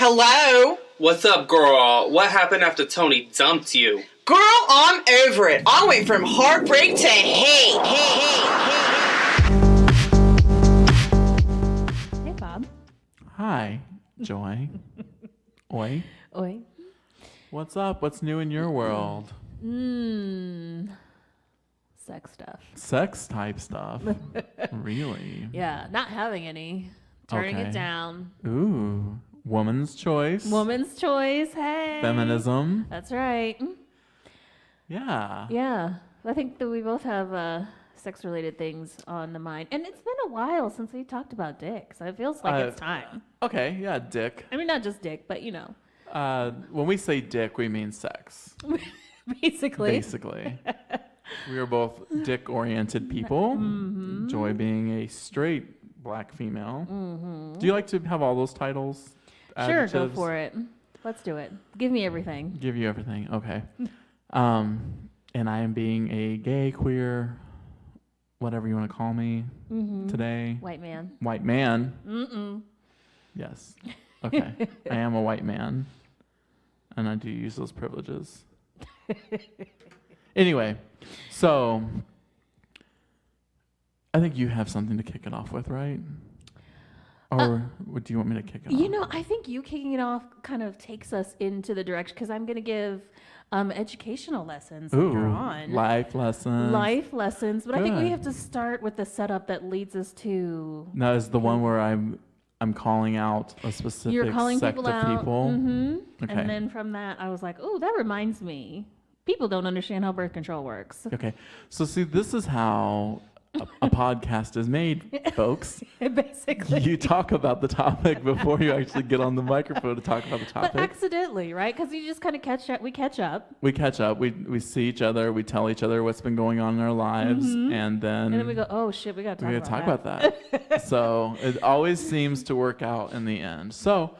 Hello? What's up, girl? What happened after Tony dumped you? Girl, I'm over it. I went from heartbreak to hate. Hey, Bob. Hi, Joy. Oi. Oi. What's up? What's new in your world? Sex stuff. Sex type stuff. Really? Yeah, not having any. Turning Okay. it down. Ooh. Woman's choice. Woman's choice. Hey. Feminism. That's right. Yeah. Yeah. I think that we both have sex-related things on the mind. And it's been a while since we talked about dick, so it feels like it's time. Okay, yeah, dick. I mean, not just dick, but, you know. When we say dick, we mean sex. Basically. We are both dick-oriented people. Mm-hmm. Joy being a straight black female. Mm-hmm. Do you like to have all those titles? Sure, Adjectives? go for it. Let's do it. Give me everything. Give you everything. Okay. And I am being a gay, queer, whatever you want to call me today. White man. White man. Mm-mm. Yes. Okay. I am a white man. And I do use those privileges. Anyway, so I think you have something to kick it off with, right? Or do you want me to kick it off? You know, I think you kicking it off kind of takes us into the direction, because I'm going to give educational lessons later on. Life lessons. Life lessons. But I think we Good. have to start with the setup that leads us to... That is the one where I'm calling out a specific You're calling sect people of out. people. Mm-hmm. Okay. And then from that, I was like, oh, that reminds me. People don't understand how birth control works. Okay. So see, this is how a podcast is made, folks. Basically. You talk about the topic before you actually get on the microphone to talk about the But topic. accidentally, right? Because you just kind of catch up. We catch up. We catch up. We see each other. We tell each other what's been going on in our lives, and then And then we go, oh, shit, we got to we're talk gonna about talk about that. So it always seems to work out in the end. So,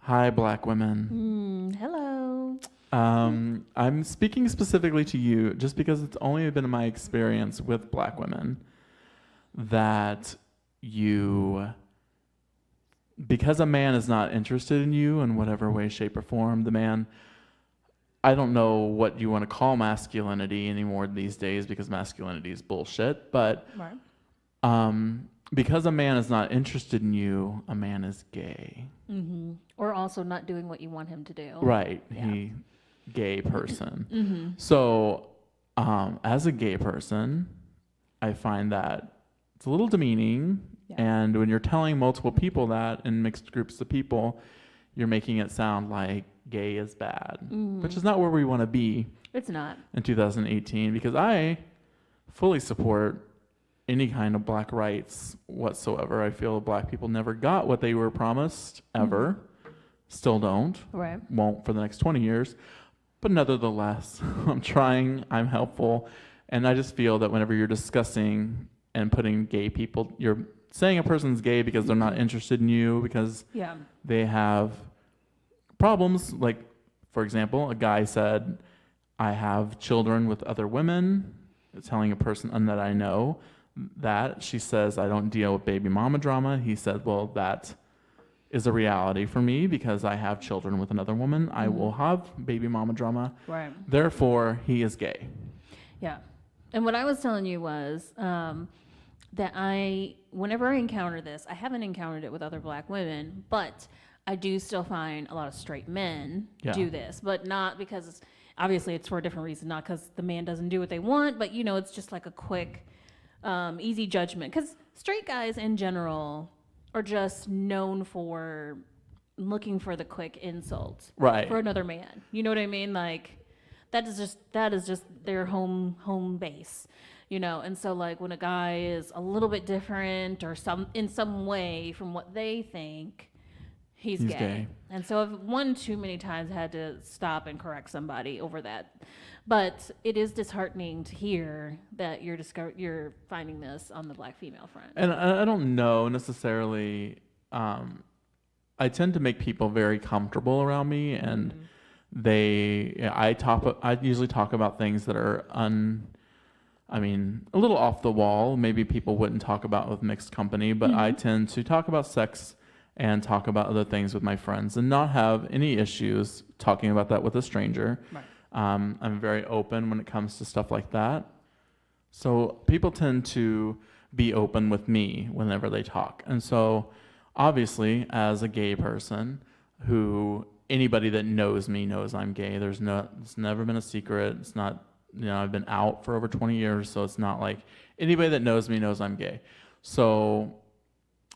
hi, black women. Hello. I'm speaking specifically to you just because it's only been my experience with black women that because a man is not interested in you in whatever way, shape, or form, the man, I don't know what you want to call masculinity anymore these days because masculinity is bullshit, but Right. because a man is not interested in you, a man is gay. Mm-hmm. Or also not doing what you want him to do. Right. Yeah. Gay person. Mm-hmm. So, as a gay person, I find that it's a little demeaning. Yeah. And when you're telling multiple people that in mixed groups of people, you're making it sound like gay is bad, which is not where we want to be It's not. in 2018, because I fully support any kind of black rights whatsoever. I feel black people never got what they were promised ever. Still don't. Right. Won't for the next 20 years. But nevertheless, I'm trying, I'm helpful. And I just feel that whenever you're discussing and putting gay people, you're saying a person's gay because they're not interested in you, because Yeah. they have problems. Like, for example, a guy said, I have children with other women, telling a person that I know that. She says, I don't deal with baby mama drama. He said, well, that is a reality for me because I have children with another woman. I will have baby mama drama. Right. Therefore, he is gay. Yeah. And what I was telling you was that whenever I encounter this, I haven't encountered it with other black women, but I do still find a lot of straight men do this, but not because, obviously it's for a different reason, not because the man doesn't do what they want, but, you know, it's just like a quick, easy judgment. Because straight guys in general are just known for looking for the quick insult for another man. You know what I mean? Like, that is just their home base, you know. And so, like, when a guy is a little bit different or in some way from what they think, he's gay. And so I've one too many times had to stop and correct somebody over that. But it is disheartening to hear that you're finding this on the black female front. And I don't know necessarily. I tend to make people very comfortable around me, and I usually talk about things that are a little off the wall. Maybe people wouldn't talk about with mixed company, but I tend to talk about sex and talk about other things with my friends and not have any issues talking about that with a stranger. Right. I'm very open when it comes to stuff like that. So people tend to be open with me whenever they talk. And so obviously, as a gay person anybody that knows me knows I'm gay. It's never been a secret. It's not, I've been out for over 20 years, so it's not like anybody that knows me knows I'm gay. So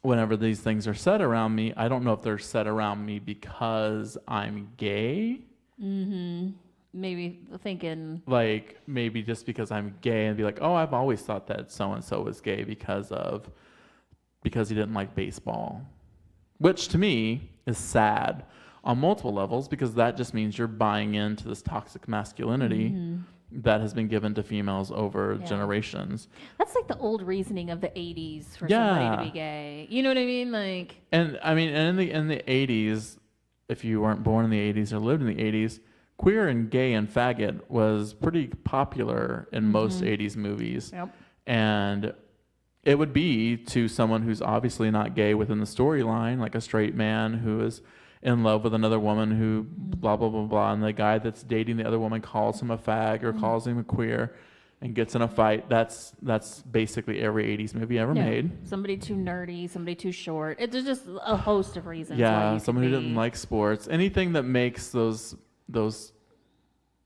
whenever these things are said around me, I don't know if they're said around me because I'm gay. Mm-hmm. Maybe thinking like maybe just because I'm gay and be like, oh, I've always thought that so-and-so was gay because he didn't like baseball, which to me is sad on multiple levels because that just means you're buying into this toxic masculinity that has been given to females over generations. That's like the old reasoning of the 80s for somebody to be gay. You know what I mean? Like, and I mean, and in the 80s, if you weren't born in the 80s or lived in the 80s, queer and gay and faggot was pretty popular in most 80s movies. Yep. And it would be to someone who's obviously not gay within the storyline, like a straight man who is in love with another woman who blah, blah, blah, blah. And the guy that's dating the other woman calls him a fag or calls him a queer and gets in a fight. That's basically every 80s movie ever made. Somebody too nerdy, somebody too short. There's just a host of reasons. Yeah, someone who didn't like sports. Anything that makes those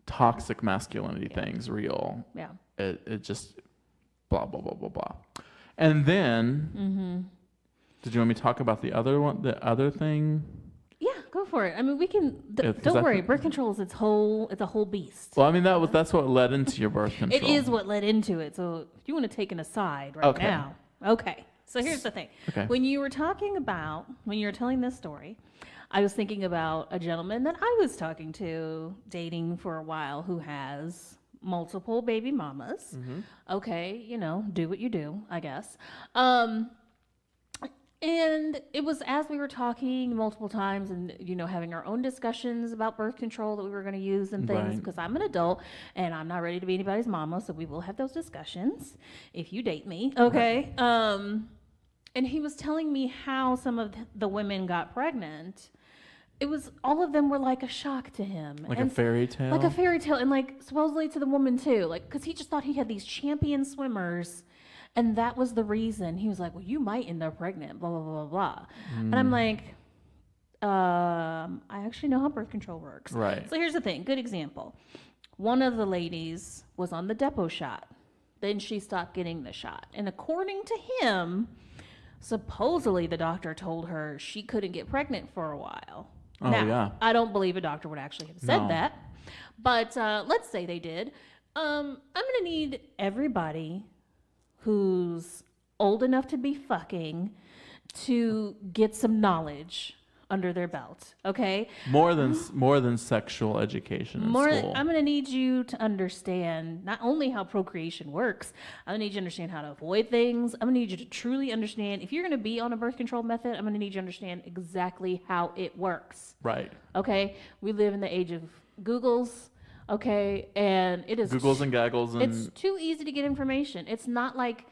toxic masculinity things real. Yeah. It just blah, blah, blah, blah, blah. And then, did you want me to talk about the other thing? Yeah, go for it. I mean, we can. Don't worry. Birth control is it's a whole beast. Well, I mean, that's what led into your birth control. It is what led into it. So if you want to take an aside right now. Okay. So here's the thing. Okay. When you were telling this story, I was thinking about a gentleman that I was talking to, dating for a while, who has multiple baby mamas. Okay, do what you do, I guess. And it was as we were talking multiple times and, having our own discussions about birth control that we were going to use and things, because I'm an adult and I'm not ready to be anybody's mama, so we will have those discussions if you date me, okay? And he was telling me how some of the women got pregnant. It was, all of them were like a shock to him. Like a fairy tale? Like a fairy tale, and like supposedly to the woman too, like, because he just thought he had these champion swimmers. And that was the reason. He was like, well, you might end up pregnant, blah, blah, blah, blah, blah. And I'm like, I actually know how birth control works. Right. So here's the thing. Good example. One of the ladies was on the depot shot. Then she stopped getting the shot. And according to him, supposedly the doctor told her she couldn't get pregnant for a while. Oh, now, yeah. I don't believe a doctor would actually have said that. But let's say they did. I'm going to need everybody who's old enough to be fucking to get some knowledge under their belt, okay? More than sexual education in school. I'm going to need you to understand not only how procreation works, I'm going to need you to understand how to avoid things. I'm going to need you to truly understand, if you're going to be on a birth control method, I'm going to need you to understand exactly how it works. Right. Okay? We live in the age of Googles. Okay, and it is Googles and gaggles and it's too easy to get information. It's not like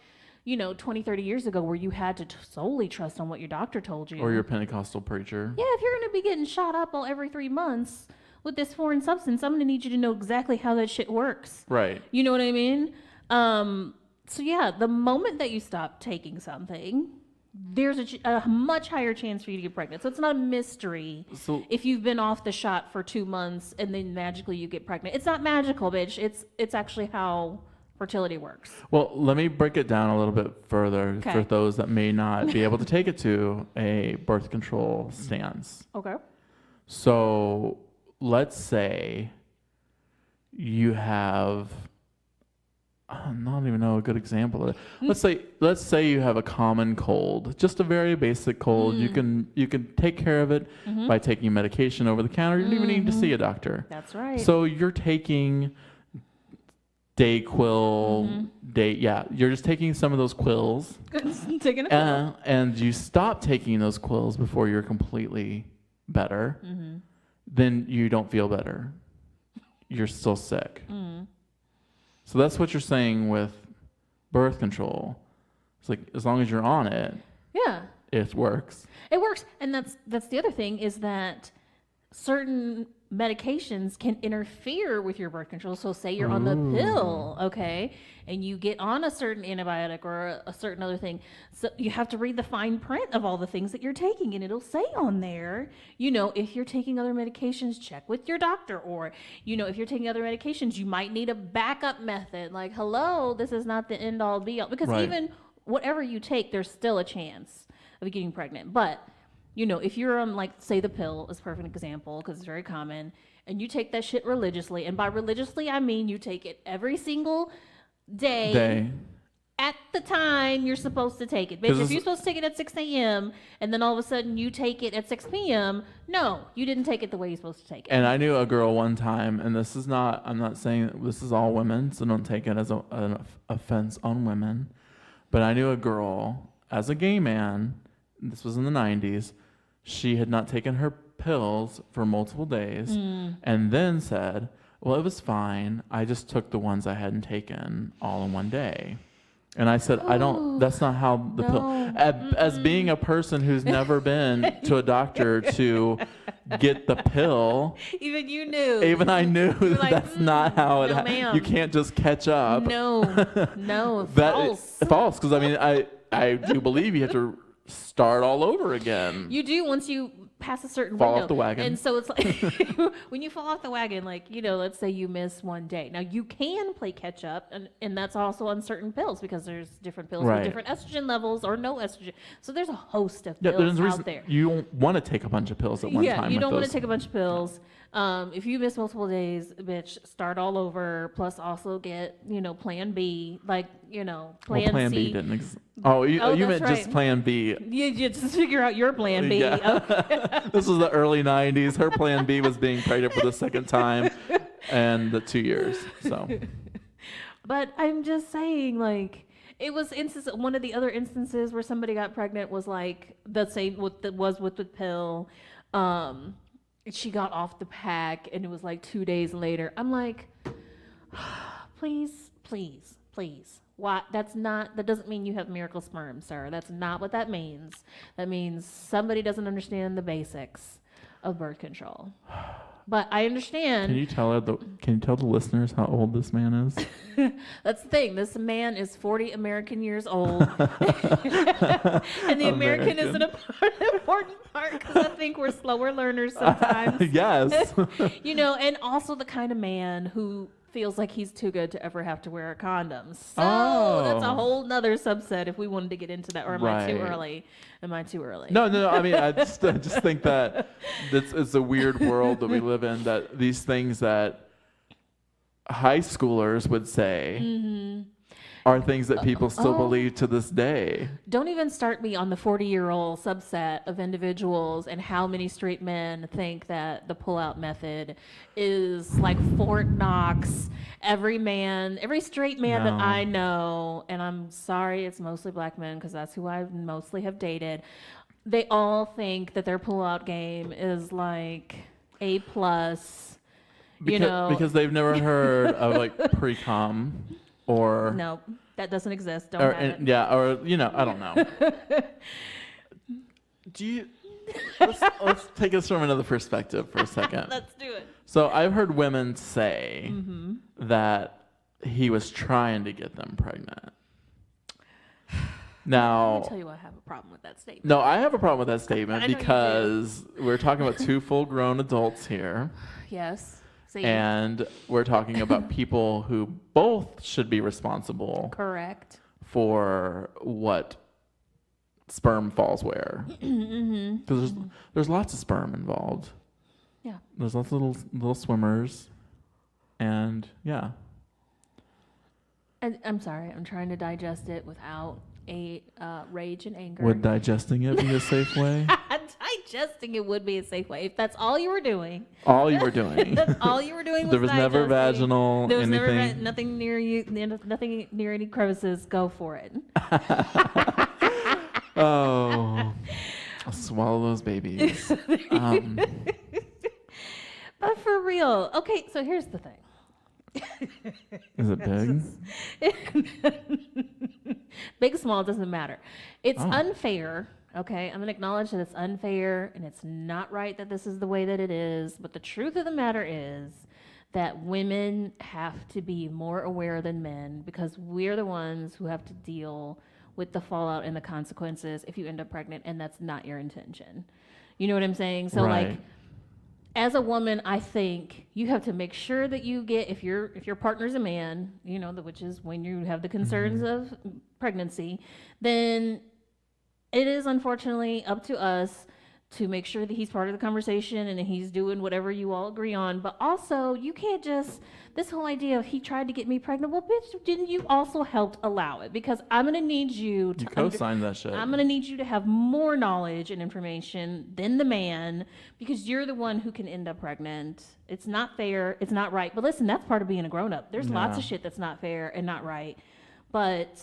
20, 30 years ago where you had to solely trust on what your doctor told you. Or your Pentecostal preacher. Yeah, if you're going to be getting shot up every 3 months with this foreign substance, I'm going to need you to know exactly how that shit works. Right. You know what I mean? So yeah, the moment that you stop taking something, there's a much higher chance for you to get pregnant. So it's not a mystery if you've been off the shot for 2 months and then magically you get pregnant. It's not magical, bitch. It's actually how fertility works. Well, let me break it down a little bit further for those that may not be able to take it to a birth control stance. Okay. So let's say you have... I don't even know a good example of it. Let's say you have a common cold, just a very basic cold. You can take care of it by taking medication over the counter. You don't even need to see a doctor. That's right. So you're taking Dayquil, you're just taking some of those quills. Taking a pill. And you stop taking those quills before you're completely better. Then you don't feel better. You're still sick. So that's what you're saying with birth control. It's like, as long as you're on it, Yeah. it works. It works, and that's the other thing is that certain medications can interfere with your birth control. So say you're on the pill, okay, and you get on a certain antibiotic or a certain other thing. So you have to read the fine print of all the things that you're taking, and it'll say on there, if you're taking other medications, check with your doctor. Or, if you're taking other medications, you might need a backup method. Like, hello, this is not the end all be all. Because even whatever you take, there's still a chance of getting pregnant. But if you're on, like, say the pill is a perfect example because it's very common, and you take that shit religiously, and by religiously, I mean you take it every single day. At the time you're supposed to take it. Bitch, if you're supposed to take it at 6 a.m. and then all of a sudden you take it at 6 p.m., no, you didn't take it the way you're supposed to take it. And I knew a girl one time, and I'm not saying this is all women, so don't take it as an offense on women, but I knew a girl, as a gay man, this was in the 90s, she had not taken her pills for multiple days and then said, well, it was fine. I just took the ones I hadn't taken all in one day. And I said, that's not how the pill, as being a person who's never been to a doctor to get the pill. Even you knew. Even I knew like, that's not how it ma'am. You can't just catch up. No, false. False, because I mean, I do believe you have to start all over again. You do once you pass a certain fall window. off the wagon. And so it's like when you fall off the wagon, like, let's say you miss one day. Now you can play catch up, and that's also on certain pills because there's different pills with different estrogen levels or no estrogen. So there's a host of pills out there. You don't want to take a bunch of pills at one time. Yeah, you don't want to take a bunch of pills. If you miss multiple days, bitch, start all over. Plus, also get Plan B, like Plan C. B didn't exist. You meant right. just Plan B. You just figure out your Plan B. Yeah. This was the early '90s. Her Plan B was being pregnant for the second time, and the 2 years. So, but I'm just saying, like, it was one of the other instances where somebody got pregnant was like the same with the pill. She got off the pack, and it was like 2 days later. I'm like, please. Why? That doesn't mean you have miracle sperm, sir. That's not what that means. That means somebody doesn't understand the basics of birth control. But I understand. Can you tell the listeners how old this man is? That's the thing. This man is 40 American years old. And the American is an important part because I think we're slower learners sometimes. Yes. And also the kind of man who feels like he's too good to ever have to wear a condom. So that's a whole nother subset if we wanted to get into that. Or am I too early? No. I mean, I just think that it's a weird world that we live in, that these things that high schoolers would say are things that people still believe to this day. Don't even start me on the 40-year-old subset of individuals and how many straight men think that the pull-out method is like Fort Knox. Every straight man that I know, and I'm sorry, it's mostly black men because that's who I mostly have dated, they all think that their pull-out game is like A+. Because they've never heard of like pre-com. Or no, that doesn't exist. Don't have it. Yeah, or I don't know. Let's take this from another perspective for a second. Let's do it. So I've heard women say that he was trying to get them pregnant. Now, let me tell you, I have a problem with that statement. No, I have a problem with that statement because we're talking about two full-grown adults here. Yes. And we're talking about people who both should be responsible. Correct. For what sperm falls where. Because there's lots of sperm involved. Yeah. There's lots of little swimmers. And yeah. And I'm sorry, I'm trying to digest it without rage and anger. Would digesting it be a safe way? Digesting it would be a safe way if that's all you were doing. All you were doing. That's all you were doing. There was never vaginal. There was anything. Never nothing near you. Nothing near any crevices. Go for it. Oh, I'll swallow those babies. But for real, okay. So here's the thing. Is it big? Big, small, doesn't matter. It's unfair, Okay, I'm gonna acknowledge that it's unfair and it's not right that this is the way that it is. But the truth of the matter is that women have to be more aware than men because we're the ones who have to deal with the fallout and the consequences if you end up pregnant and that's not your intention. You know what I'm saying? So Right. like as a woman, I think you have to make sure that you get if your partner's a man, you know, which is when you have the concerns of pregnancy, then it is unfortunately up to us to make sure that he's part of the conversation and that he's doing whatever you all agree on. But also, you can't just, this whole idea of he tried to get me pregnant. Well, bitch, didn't you also help allow it? Because I'm going to need you to. You co-signed that shit. I'm going to need you to have more knowledge and information than the man because you're the one who can end up pregnant. It's not fair. It's not right. But listen, that's part of being a grown up. There's lots of shit that's not fair and not right. But,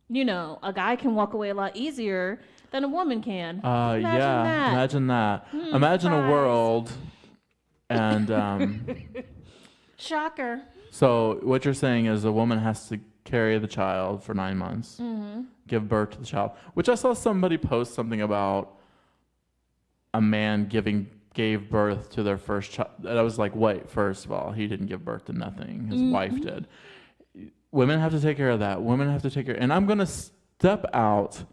you know, a guy can walk away a lot easier than a woman can. Imagine that. Imagine that. Imagine a world, and Shocker. so what you're saying is a woman has to carry the child for 9 months, give birth to the child. Which I saw somebody post something about a man gave birth to their first child. I was like, wait, first of all, he didn't give birth to nothing. His wife did. Women have to take care of that. Women have to take care. And I'm gonna step out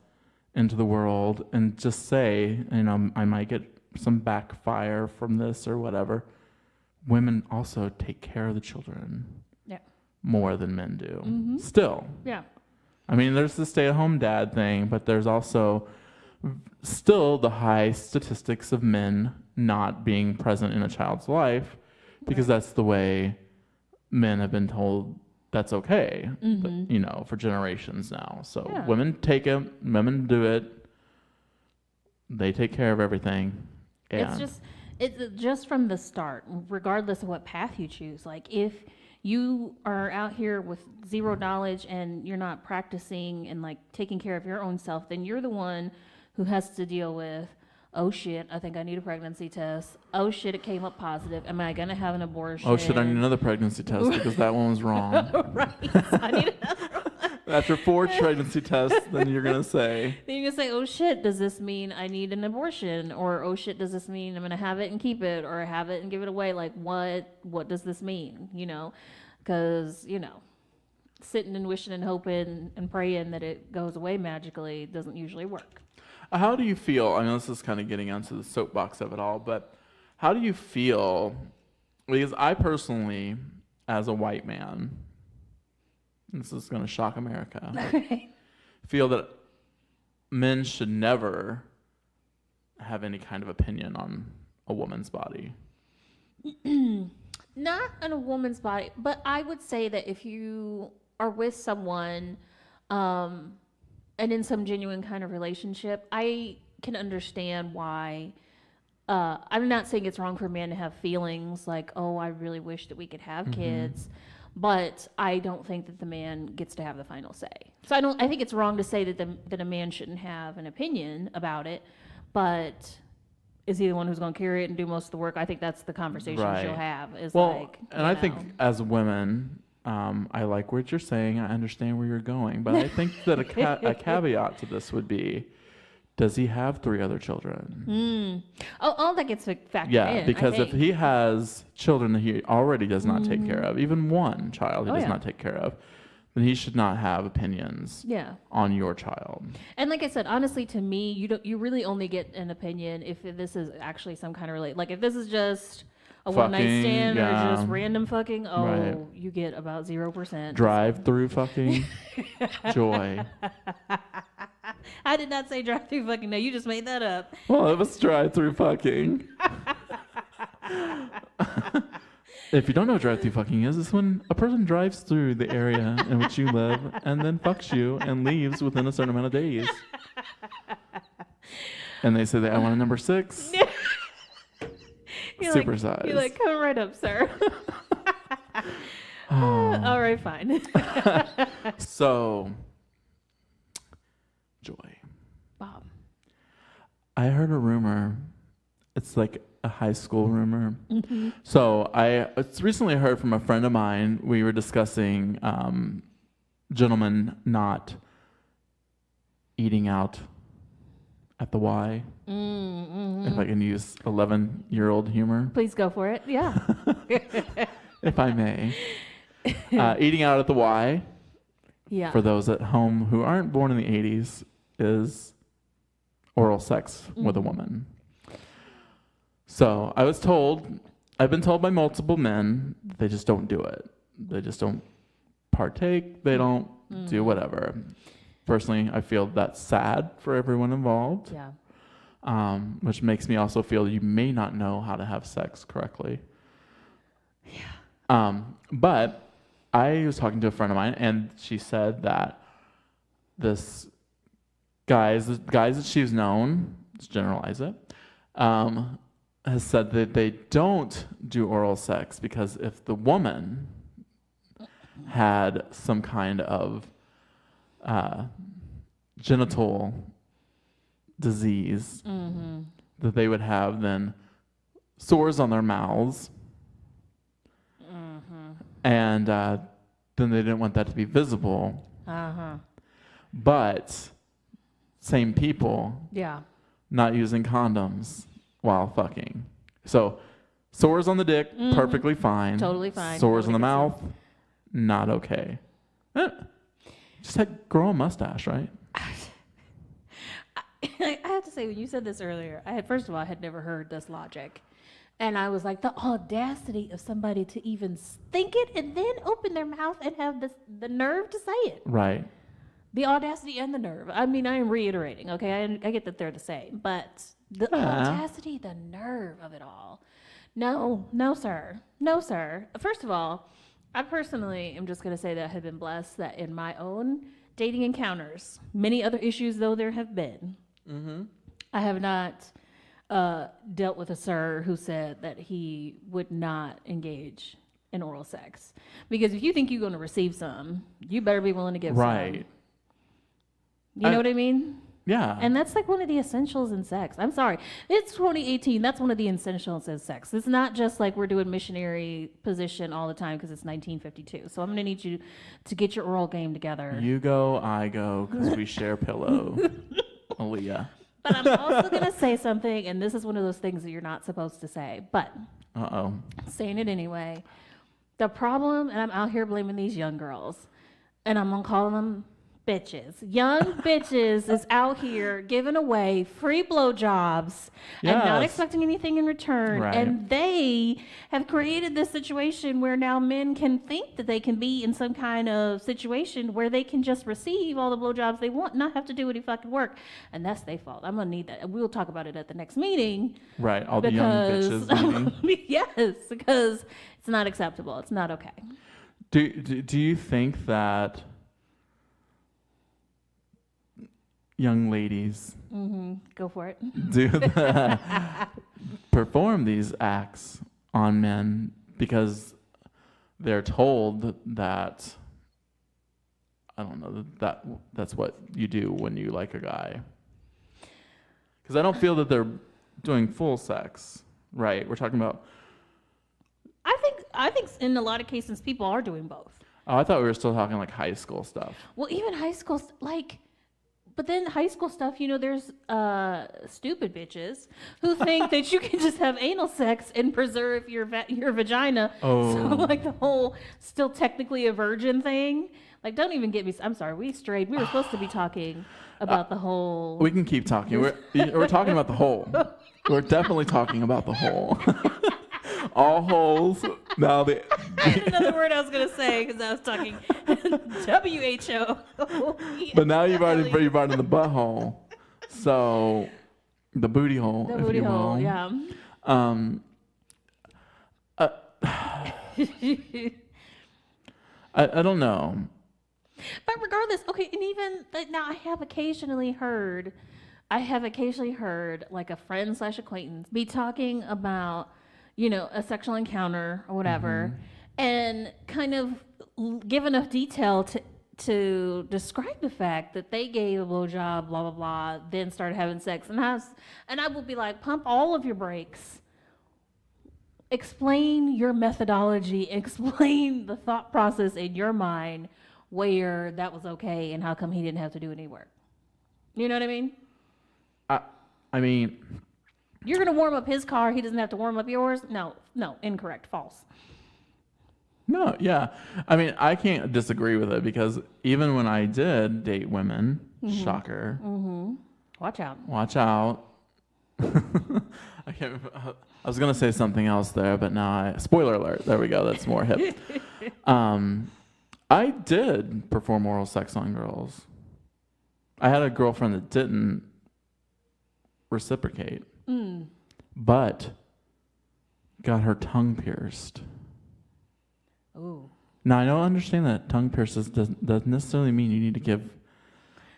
into the world and just say, you know, I might get some backfire from this or whatever. Women also take care of the children more than men do. Still. Yeah. I mean, there's the stay-at-home dad thing, but there's also still the high statistics of men not being present in a child's life because that's the way men have been told that's okay, but, you know, for generations now. So women take it, women do it. They take care of everything. And It's just from the start, regardless of what path you choose. Like if you are out here with zero knowledge and you're not practicing and like taking care of your own self, then you're the one who has to deal with, oh shit, I think I need a pregnancy test. Oh shit, it came up positive. Am I going to have an abortion? Oh shit, I need another pregnancy test because that one was wrong. Right. So I need another one. After 4 pregnancy tests, then you're going to say. Then you're going to say, oh shit, does this mean I need an abortion? Or oh shit, does this mean I'm going to have it and keep it or have it and give it away? Like what does this mean? You know, because, you know, sitting and wishing and hoping and praying that it goes away magically doesn't usually work. How do you feel? I know this is kind of getting onto the soapbox of it all, but how do you feel? Because I personally, as a white man, this is going to shock America, feel that men should never have any kind of opinion on a woman's body. Not on a woman's body, but I would say that if you are with someone, and in some genuine kind of relationship, I can understand why. I'm not saying it's wrong for a man to have feelings like, oh, I really wish that we could have kids, but I don't think that the man gets to have the final say. So I think it's wrong to say that a man shouldn't have an opinion about it, but is he the one who's going to carry it and do most of the work? I think that's the conversation she'll have. And I think as women, I like what you're saying. I understand where you're going, but I think that a caveat to this would be, does he have 3 other children? All that gets factored in. Yeah, because if he has children that he already does not take care of, even one child he does not take care of, then he should not have opinions on your child. And like I said, honestly, to me, you really only get an opinion if this is actually some kind of like if this is just a one-night stand or just random fucking, you get about 0%. Drive-through fucking joy. I did not say drive-through fucking. No, you just made that up. Well, it was drive-through fucking. If you don't know what drive-through fucking is, it's when a person drives through the area in which you live and then fucks you and leaves within a certain amount of days. And they say that I want a number 6. Supersize. You're like, come right up, sir. All right, fine. So, Joy. Bob. I heard a rumor. It's like a high school rumor. So it's recently heard from a friend of mine. We were discussing gentlemen not eating out at the Y. Mm-hmm. If I can use 11-year-old humor. Please go for it. Yeah. If I may. Eating out at the Y, Yeah. for those at home who aren't born in the 80s, is oral sex with a woman. So I've been told by multiple men, they just don't do it. They just don't partake. They don't do whatever. Personally, I feel that's sad for everyone involved. Yeah. Which makes me also feel you may not know how to have sex correctly. Yeah. But I was talking to a friend of mine, and she said that the guys that she's known, let's generalize it, has said that they don't do oral sex because if the woman had some kind of genital disease, that they would have then sores on their mouths, and then they didn't want that to be visible. But same people Yeah. not using condoms while fucking. So sores on the dick, perfectly fine. Totally fine. Sores on the Totally mouth, not okay. Just grow a mustache, right? I have to say, when you said this earlier, first of all, I had never heard this logic. And I was like, the audacity of somebody to even think it and then open their mouth and have the nerve to say it. Right. The audacity and the nerve. I mean, I am reiterating, okay? I get that they're the same. But the audacity, the nerve of it all. No, sir. No, sir. First of all, I personally am just going to say that I have been blessed that in my own dating encounters, many other issues though there have been, I have not dealt with a sir who said that he would not engage in oral sex. Because if you think you're going to receive some, you better be willing to give some. Right. You know what I mean? Yeah. And that's like one of the essentials in sex. I'm sorry. It's 2018. That's one of the essentials in sex. It's not just like we're doing missionary position all the time because it's 1952. So I'm going to need you to get your oral game together. You go, I go, because we share pillow. Aaliyah. But I'm also going to say something, and this is one of those things that you're not supposed to say, but saying it anyway. The problem, and I'm out here blaming these young girls, and I'm going to call them bitches. Young bitches is out here giving away free blowjobs and not expecting anything in return. Right. And they have created this situation where now men can think that they can be in some kind of situation where they can just receive all the blowjobs they want, not have to do any fucking work. And that's their fault. I'm going to need that. We'll talk about it at the next meeting. Right. All the young bitches meeting. Yes, because it's not acceptable. It's not okay. Do you think that young ladies Go for it. perform these acts on men because they're told that, I don't know, that's what you do when you like a guy? Because I don't feel that they're doing full sex, right? We're talking about... I think in a lot of cases people are doing both. Oh, I thought we were still talking like high school stuff. Well, even high school, but then high school stuff, there's stupid bitches who think that you can just have anal sex and preserve your vagina. Oh. So like the whole still technically a virgin thing. Like, don't even get me. I'm sorry, we strayed. We were supposed to be talking about the whole. We can keep talking. We're talking about the whole. We're definitely talking about the whole. All holes. Now I had another word I was gonna say because I was talking WHO. But now you've already brought in the butthole, so the booty hole. The if booty you hole, will. yeah. I don't know. But regardless, okay, and even now I have occasionally heard like a friend / acquaintance be talking about, a sexual encounter or whatever, and kind of give enough detail to describe the fact that they gave a blowjob, blah, blah, blah, then started having sex. And I will be like, pump all of your brakes. Explain your methodology. Explain the thought process in your mind where that was okay and how come he didn't have to do any work. You know what I mean? I mean, You're going to warm up his car. He doesn't have to warm up yours. No, incorrect, false. no, yeah. I mean, I can't disagree with it because even when I did date women, shocker. Watch out. Watch out. I can't. I was gonna say something else there, but now spoiler alert. There we go. That's more hip. I did perform oral sex on girls. I had a girlfriend that didn't reciprocate, but got her tongue pierced. Ooh. Now I don't understand that tongue pierces doesn't necessarily mean you need to give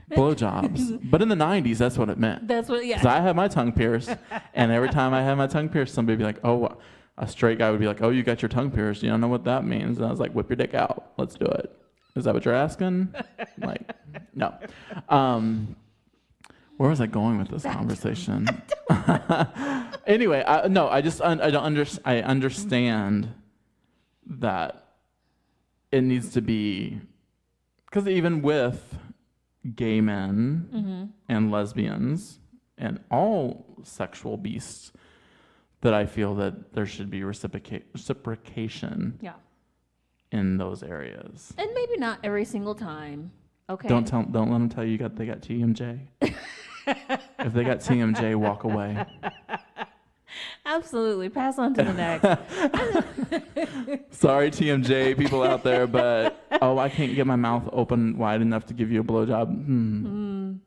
blowjobs, but in the 90s, that's what it meant. That's what, yeah. Because I had my tongue pierced, and every time I had my tongue pierced, somebody would be like, oh, a straight guy would be like, oh, you got your tongue pierced. You don't know what that means. And I was like, whip your dick out. Let's do it. Is that what you're asking? Like, no. Where was I going with this conversation? Anyway, I understand that it needs to be, because even with gay men and lesbians and all sexual beasts, that I feel that there should be reciprocation in those areas. And maybe not every single time. Okay. Don't let them tell you they got TMJ. If they got TMJ, walk away. Absolutely. Pass on to the next. Sorry, TMJ people out there, but I can't get my mouth open wide enough to give you a blowjob.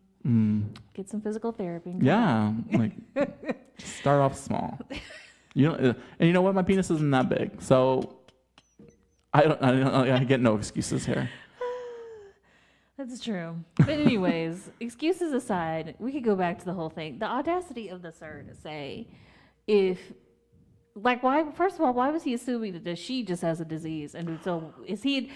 Get some physical therapy. Yeah, like start off small. And you know what? My penis isn't that big, so I get no excuses here. That's true. But anyways, excuses aside, we could go back to the whole thing. The audacity of the sir to say, first of all, why was he assuming that she just has a disease? And so has he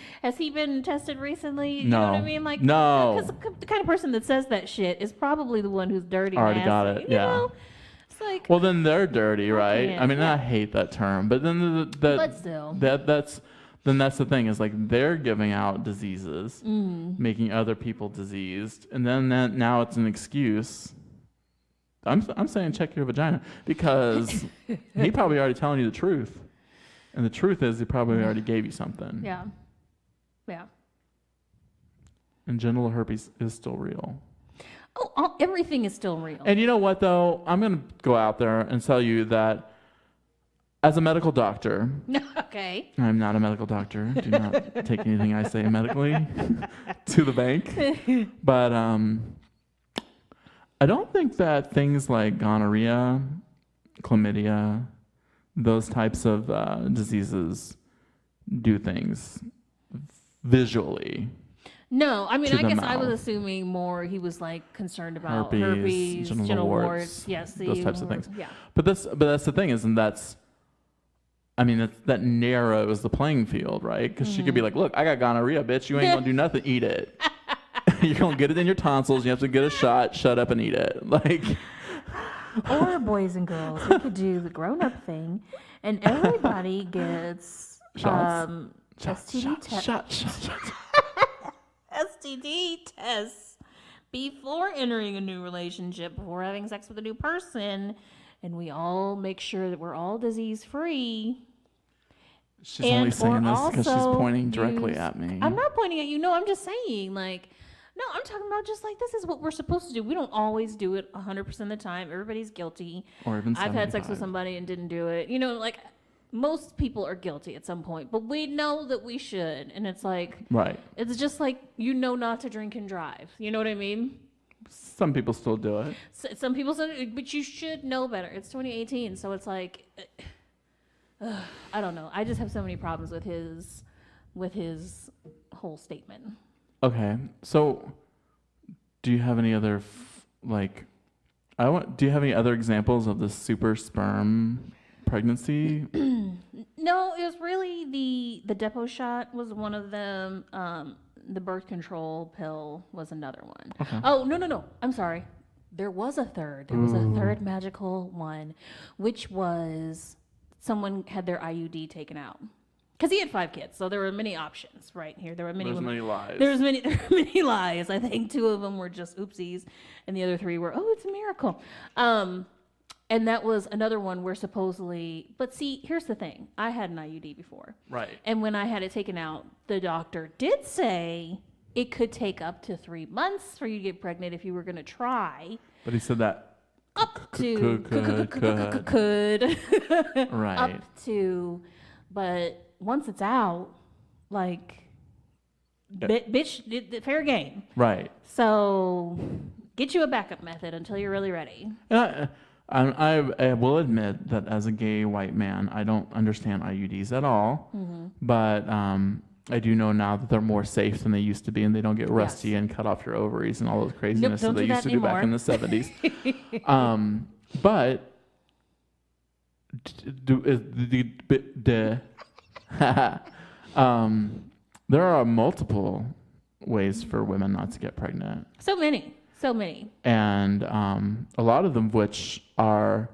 been tested recently? You know what I mean? Like, no. Because the kind of person that says that shit is probably the one who's dirty. Already nasty, got it. Yeah. Know? It's like, well, then they're dirty, right? I mean, I hate that term, but then but still, that's the thing is like they're giving out diseases, making other people diseased, and then now it's an excuse. I'm saying check your vagina because he probably already telling you the truth, and the truth is he probably already gave you something. Yeah. And genital herpes is still real. Oh, everything is still real. And you know what though? I'm gonna go out there and tell you that as a medical doctor. Okay. I'm not a medical doctor. Do not take anything I say medically to the bank. But I don't think that things like gonorrhea, chlamydia, those types of diseases do things visually. No, I mean, I guess I was mouth. assuming more he was like concerned about Herpes, genital warts, yes, those types of things. Yeah. But that's the thing is, and that narrows the playing field, right? Because she could be like, look, I got gonorrhea, bitch. You ain't going to do nothing. Eat it. You're going to get it in your tonsils. You have to get a shot. Shut up and eat it. Like, or boys and girls, we could do the grown-up thing, and everybody gets STD tests. STD tests before entering a new relationship, before having sex with a new person, and we all make sure that we're all disease-free. She's only saying this because she's pointing directly at me. I'm not pointing at you. No, I'm just saying, like, no, I'm talking about just like this is what we're supposed to do. We don't always do it 100% of the time. Everybody's guilty. Or even 75. I've had sex with somebody and didn't do it. You know, like most people are guilty at some point, but we know that we should. And it's like, right. It's just like, not to drink and drive. You know what I mean? Some people still do it. Some people say, but you should know better. It's 2018, so it's like, I don't know. I just have so many problems with his whole statement. Okay, so do you have any other do you have any other examples of the super sperm pregnancy? No, it was really the depot shot was one of them. The birth control pill was another one. Okay. Oh, no. I'm sorry. There was a third. There was a third magical one, which was someone had their IUD taken out. Because he had 5 kids, so there were many options right here. There were many. There's many lies. There were many lies. I think 2 of them were just oopsies, and the other 3 were, oh, it's a miracle. And that was another one where supposedly, but see, here's the thing. I had an IUD before. Right. And when I had it taken out, the doctor did say it could take up to 3 months for you to get pregnant if you were going to try. But he said that Up to could. Right. Up to, but once it's out, like, bitch, fair game. Right. So get you a backup method until you're really ready. I will admit that as a gay white man, I don't understand IUDs at all. Mm-hmm. But I do know now that they're more safe than they used to be, and they don't get rusty Yes. and cut off your ovaries and all those craziness Nope, that they don't used to do do that back in the 70s. But there are multiple ways for women not to get pregnant. So many. And a lot of them which are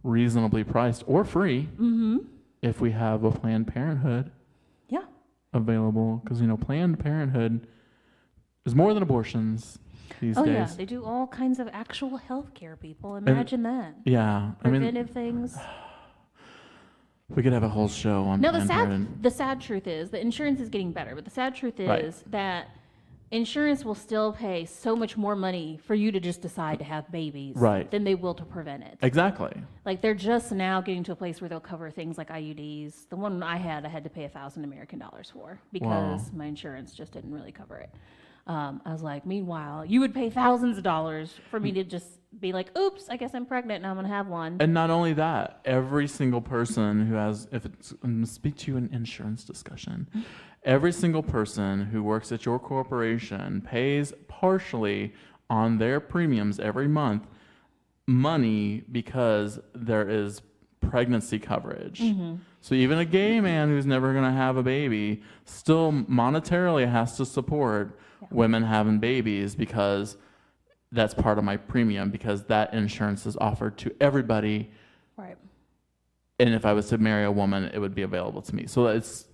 reasonably priced or free if we have a Planned Parenthood Yeah. available. Because, Planned Parenthood is more than abortions these Oh, days. yeah. They do all kinds of actual health care, people. Imagine that. Yeah. Preventive things. We could have a whole show on No, Planned Parenthood. the sad truth is the insurance is getting better, but the sad truth is that insurance will still pay so much more money for you to just decide to have babies than they will to prevent it. Exactly. Like, they're just now getting to a place where they'll cover things like IUDs. The one I had to pay $1,000 American for because my insurance just didn't really cover it. I was like, meanwhile, you would pay thousands of dollars for me to just be like, oops, I guess I'm pregnant and I'm going to have one. And not only that, every single person who has, I'm going to speak to you in insurance discussion, every single person who works at your corporation pays partially on their premiums every month money because there is pregnancy coverage. So even a gay man who's never going to have a baby still monetarily has to support women having babies because that's part of my premium, because that insurance is offered to everybody. Right. And if I was to marry a woman, it would be available to me. So it's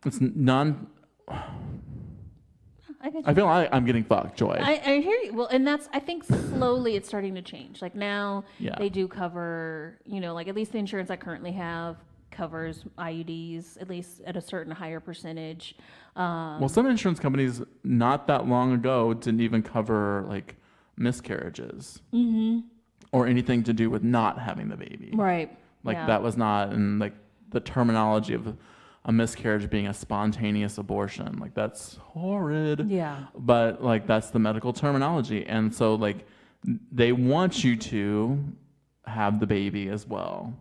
non. I feel like I'm getting fucked, Joy. I hear you. Well, and I think slowly it's starting to change. Like, now they do cover, like, at least the insurance I currently have covers IUDs, at least at a certain higher percentage. Well, some insurance companies not that long ago didn't even cover, like, miscarriages or anything to do with not having the baby. Right. Like, that was not, and like the terminology of a miscarriage being a spontaneous abortion. Like, that's horrid. Yeah. But, like, that's the medical terminology. And so, like, they want you to have the baby as well.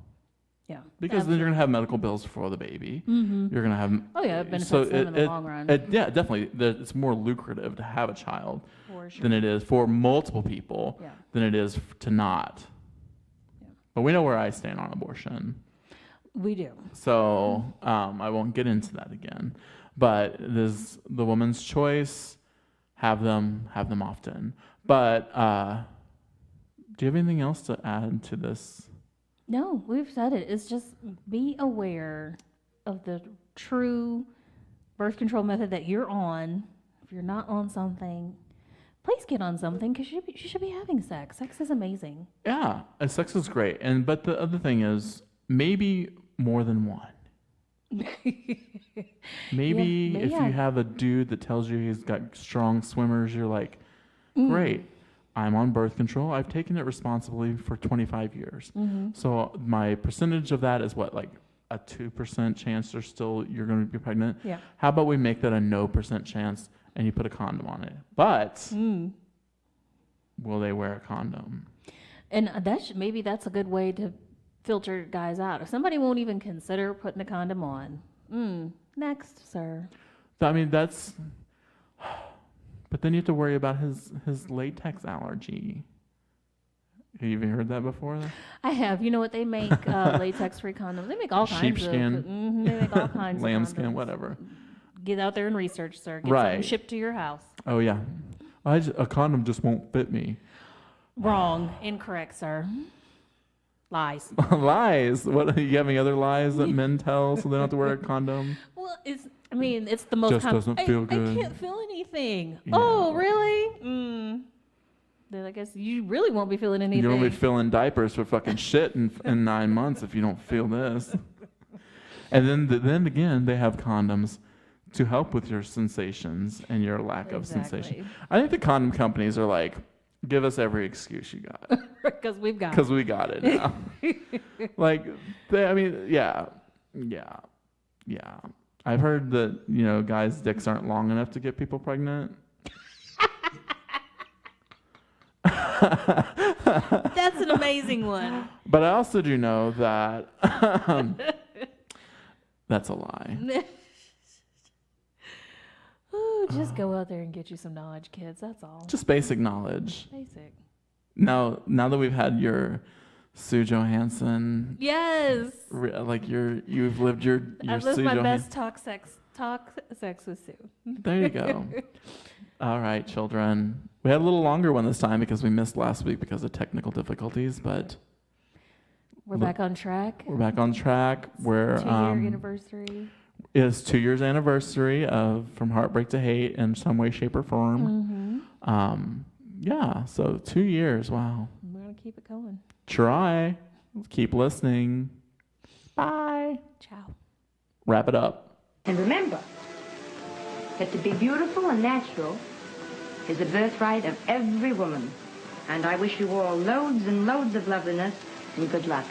Yeah. Because then you're going to have medical bills for the baby. You're going to have... Oh, yeah, it benefits them in the long run. Yeah, definitely. It's more lucrative to have a child For sure. than it is for multiple people than it is to not. Yeah. But we know where I stand on abortion. We do. So I won't get into that again. But there's the woman's choice. Have them often. But do you have anything else to add to this? No, we've said it. It's just be aware of the true birth control method that you're on. If you're not on something, please get on something, because you should be having sex. Sex is amazing. Yeah, sex is great. But the other thing is, maybe more than one. Maybe if you have a dude that tells you he's got strong swimmers, you're like, great. I'm on birth control. I've taken it responsibly for 25 years. So my percentage of that is what, like a 2% chance you're going to be pregnant? Yeah. How about we make that a no % chance and you put a condom on it? But will they wear a condom? And maybe that's a good way to filter guys out. If somebody won't even consider putting a condom on, next, sir. I mean, that's... But then you have to worry about his latex allergy. Have you even heard that before? I have. You know what? They make latex-free condoms. They make all kinds of... Sheepskin. They make all kinds of Lambskin, condoms. whatever. Get out there and research, sir. Get Right. something shipped to your house. Oh, yeah. A condom just won't fit me. Wrong. Incorrect, sir. Lies. Lies. What? You have any other lies that men tell so they don't have to wear a condom? Well, it's the most Just doesn't feel good. I can't feel anything. Yeah. Oh, really? Then I guess you really won't be feeling anything. You won't be filling diapers for fucking shit in 9 months if you don't feel this. And then again, they have condoms to help with your sensations and your lack of sensation. I think the condom companies are like, give us every excuse you got. Because we've got it. Because we got it now. Like, yeah. I've heard that, guys' dicks aren't long enough to get people pregnant. That's an amazing one. But I also do know that that's a lie. Ooh, just go out there and get you some knowledge, kids. That's all. Just basic knowledge. Basic. Now that we've had your Sue Johansson, Yes. You've lived your I've lived Sue my Johansson. best talk sex with Sue. There you go. All right, children. We had a little longer one this time because we missed last week because of technical difficulties, but We're back on track. we're back on track. We're 2-year anniversary. It's 2 years anniversary of From Heartbreak to Hate in some way, shape, or form. Yeah, so 2 years. Wow. We're gonna keep it going. Try. Keep listening. Bye. Ciao. Wrap it up. And remember that to be beautiful and natural is the birthright of every woman. And I wish you all loads and loads of loveliness and good luck.